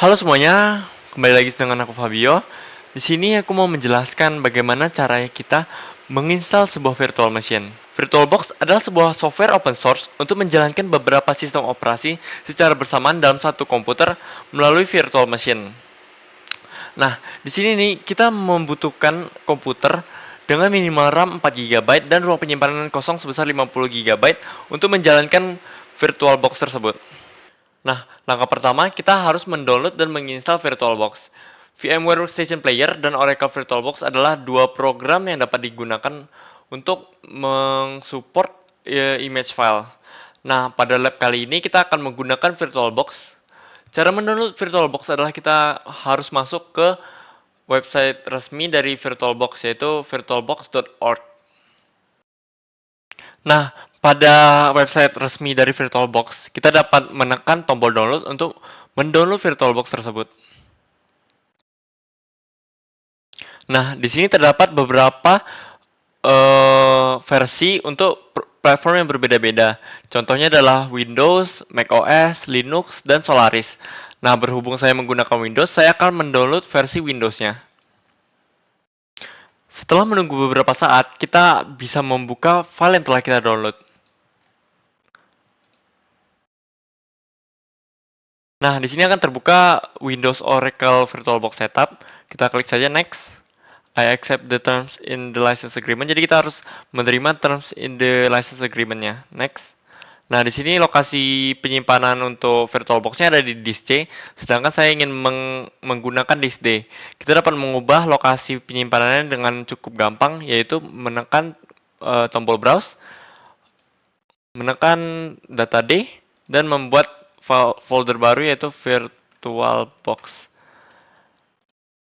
Halo semuanya, kembali lagi dengan aku Fabio. Di sini aku mau menjelaskan bagaimana caranya kita menginstal sebuah virtual machine. VirtualBox adalah sebuah software open source untuk menjalankan beberapa sistem operasi secara bersamaan dalam satu komputer melalui virtual machine. Nah, di sini nih kita membutuhkan komputer dengan minimal RAM 4 GB dan ruang penyimpanan kosong sebesar 50 GB untuk menjalankan VirtualBox tersebut. Nah, langkah pertama kita harus mendownload dan menginstal VirtualBox. VMware Workstation Player dan Oracle VirtualBox adalah dua program yang dapat digunakan untuk mensupport image file. Nah, pada lab kali ini kita akan menggunakan VirtualBox. Cara mendownload VirtualBox adalah kita harus masuk ke website resmi dari VirtualBox yaitu virtualbox.org. Nah, pada website resmi dari VirtualBox, kita dapat menekan tombol download untuk mendownload VirtualBox tersebut. Nah, di sini terdapat beberapa versi untuk platform yang berbeda-beda. Contohnya adalah Windows, macOS, Linux, dan Solaris. Nah, berhubung saya menggunakan Windows, saya akan mendownload versi Windows-nya. Setelah menunggu beberapa saat, kita bisa membuka file yang telah kita download. Nah, di sini akan terbuka Windows Oracle VirtualBox Setup. Kita klik saja Next. I accept the terms in the license agreement. Jadi kita harus menerima terms in the license agreement-nya. Next. Nah, di sini lokasi penyimpanan untuk VirtualBox-nya ada di disk C, sedangkan saya ingin menggunakan disk D. Kita dapat mengubah lokasi penyimpanannya dengan cukup gampang, yaitu menekan tombol browse, menekan data D, dan membuat folder baru yaitu VirtualBox.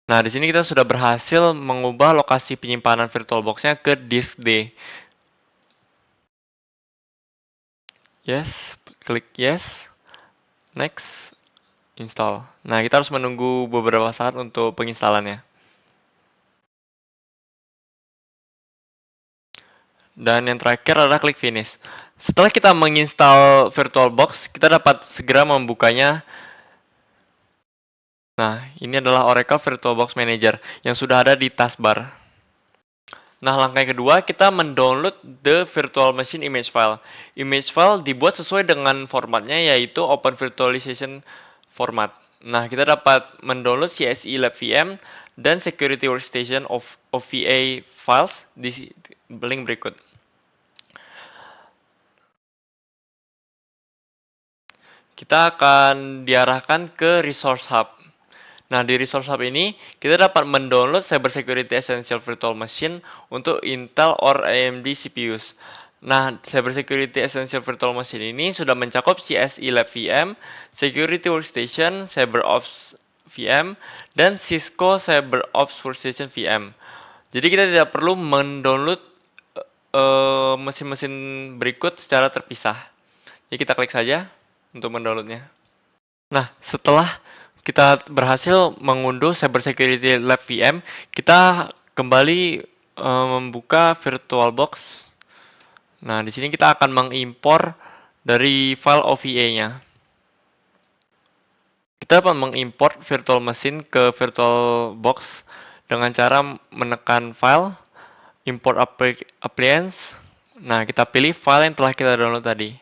Nah, di sini kita sudah berhasil mengubah lokasi penyimpanan VirtualBox-nya ke disk D. Yes, klik yes, next, install. Nah, kita harus menunggu beberapa saat untuk penginstalannya. Dan yang terakhir adalah klik finish. Setelah kita menginstal VirtualBox, kita dapat segera membukanya. Nah, ini adalah Oracle VirtualBox Manager yang sudah ada di taskbar. Nah, langkah yang kedua, kita mendownload the virtual machine image file. Image file dibuat sesuai dengan formatnya, yaitu Open Virtualization Format. Nah, kita dapat mendownload CSI Lab VM dan Security Workstation of OVA files di link berikut. Kita akan diarahkan ke Resource Hub. Nah, di Resource Hub ini, kita dapat mendownload Cybersecurity Essential Virtual Machine untuk Intel or AMD CPUs. Nah, Cybersecurity Essential Virtual Machine ini sudah mencakup CSI Lab VM, Security Workstation, CyberOps VM, dan Cisco CyberOps Workstation VM. Jadi kita tidak perlu mendownload mesin-mesin berikut secara terpisah. Jadi kita klik saja untuk mendownloadnya. Nah, setelah kita berhasil mengunduh Cybersecurity Lab VM, kita kembali membuka VirtualBox. Nah, di sini kita akan mengimpor dari file OVA-nya. Kita dapat mengimport virtual machine ke VirtualBox dengan cara menekan file, import appliance. Nah, kita pilih file yang telah kita download tadi.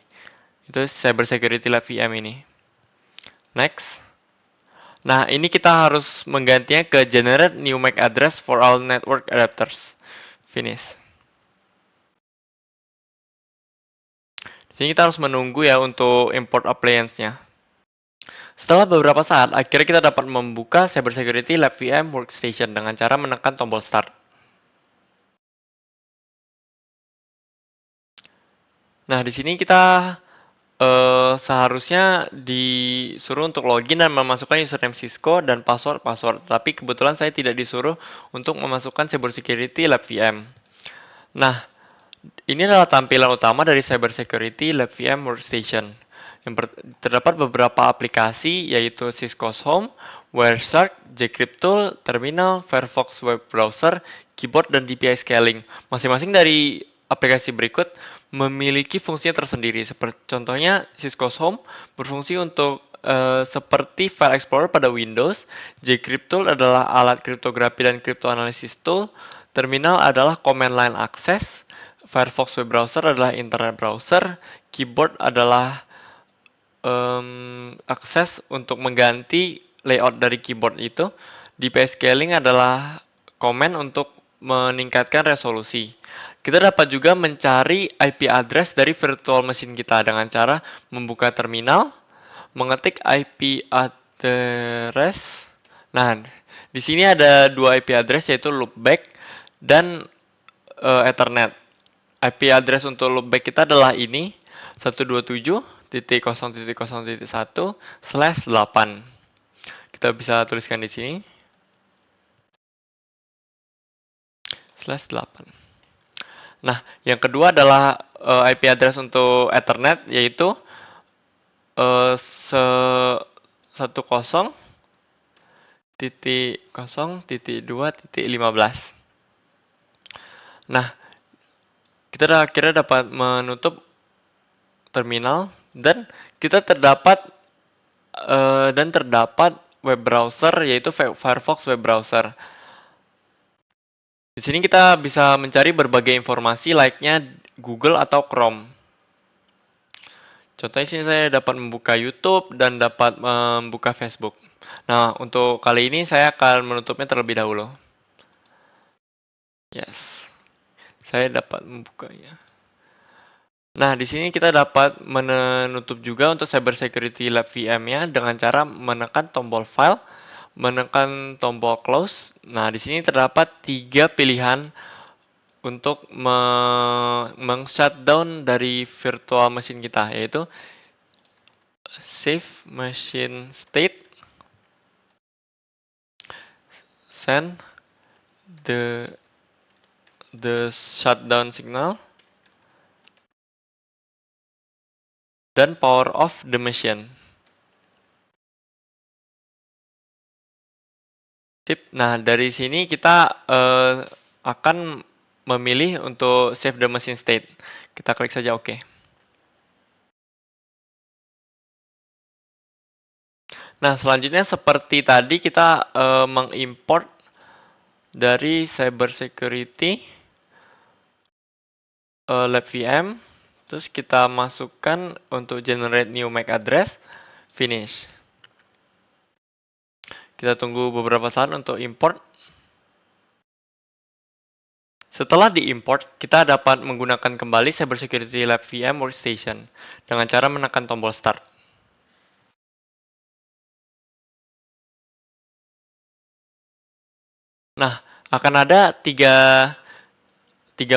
Itu Cybersecurity Lab VM ini. Next. Nah, ini kita harus menggantinya ke generate new MAC address for all network adapters. Finish. Di sini kita harus menunggu ya untuk import appliance-nya. Setelah beberapa saat, akhirnya kita dapat membuka Cybersecurity Lab VM Workstation dengan cara menekan tombol Start. Nah, di sini kita seharusnya disuruh untuk login dan memasukkan username Cisco dan password. Tapi kebetulan saya tidak disuruh untuk memasukkan Cybersecurity Lab VM. Nah, ini adalah tampilan utama dari Cybersecurity Lab VM Workstation. Terdapat beberapa aplikasi yaitu Cisco Home, Wireshark, Jcryptool, Terminal, Firefox Web Browser, Keyboard, dan DPI Scaling. Masing-masing dari aplikasi berikut memiliki fungsinya tersendiri. Seperti contohnya Cisco Home berfungsi untuk seperti File Explorer pada Windows, JCrypt Tool adalah alat kriptografi dan cryptanalysis tool, Terminal adalah command line access, Firefox web browser adalah internet browser, keyboard adalah akses untuk mengganti layout dari keyboard itu. DPI scaling adalah command untuk meningkatkan resolusi. Kita dapat juga mencari IP address dari virtual machine kita dengan cara membuka terminal, mengetik IP address. Nah, di sini ada dua IP address yaitu loopback dan Ethernet. IP address untuk loopback kita adalah ini 127.0.0.1/8. Kita bisa tuliskan di sini /8. Nah, yang kedua adalah IP address untuk Ethernet yaitu 10.0.2.15. Nah, kita akhirnya dapat menutup terminal dan kita terdapat web browser yaitu Firefox web browser. Di sini kita bisa mencari berbagai informasi layaknya Google atau Chrome. Contohnya sini saya dapat membuka YouTube dan dapat membuka Facebook. Nah, untuk kali ini saya akan menutupnya terlebih dahulu. Yes. Saya dapat membukanya. Nah, di sini kita dapat menutup juga untuk Cyber Security Lab VM-nya dengan cara menekan tombol file, menekan tombol close. Nah, di sini terdapat 3 pilihan untuk meng-shutdown dari virtual machine kita, yaitu save machine state, send the shutdown signal, dan power off the machine. Nah, dari sini kita akan memilih untuk save the machine state. Kita klik saja OK. Nah, selanjutnya seperti tadi kita mengimport dari Cyber Security Lab VM, terus kita masukkan untuk generate new MAC address, finish. Kita tunggu beberapa saat untuk import. Setelah diimport, kita dapat menggunakan kembali Cyber Security Lab VM Workstation dengan cara menekan tombol Start. Nah, akan ada tiga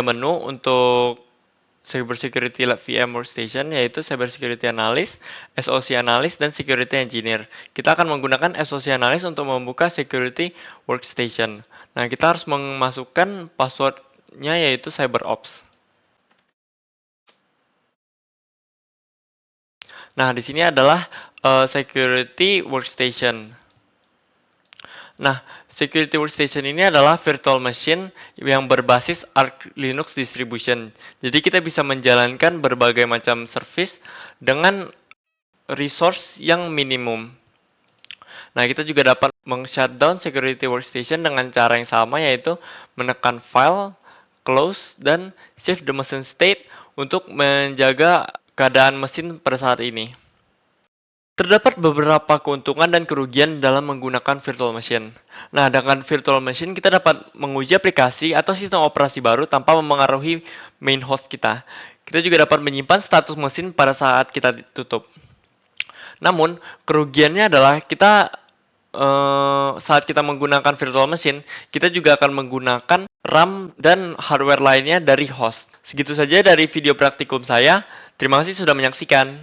menu untuk Cyber Security Lab VM Workstation, yaitu Cyber Security Analyst, SOC Analyst, dan Security Engineer. Kita akan menggunakan SOC Analyst untuk membuka Security Workstation. Nah, kita harus memasukkan passwordnya yaitu CyberOps. Nah, di sini adalah Security Workstation. Nah, Security Workstation ini adalah virtual machine yang berbasis Arch Linux distribution. Jadi kita bisa menjalankan berbagai macam service dengan resource yang minimum. Nah, kita juga dapat meng-shutdown Security Workstation dengan cara yang sama, yaitu menekan File, Close, dan Save the Machine State untuk menjaga keadaan mesin pada saat ini. Terdapat beberapa keuntungan dan kerugian dalam menggunakan virtual machine. Nah, dengan virtual machine kita dapat menguji aplikasi atau sistem operasi baru tanpa memengaruhi main host kita. Kita juga dapat menyimpan status mesin pada saat kita tutup. Namun, kerugiannya adalah kita saat kita menggunakan virtual machine, kita juga akan menggunakan RAM dan hardware lainnya dari host. Segitu saja dari video praktikum saya. Terima kasih sudah menyaksikan.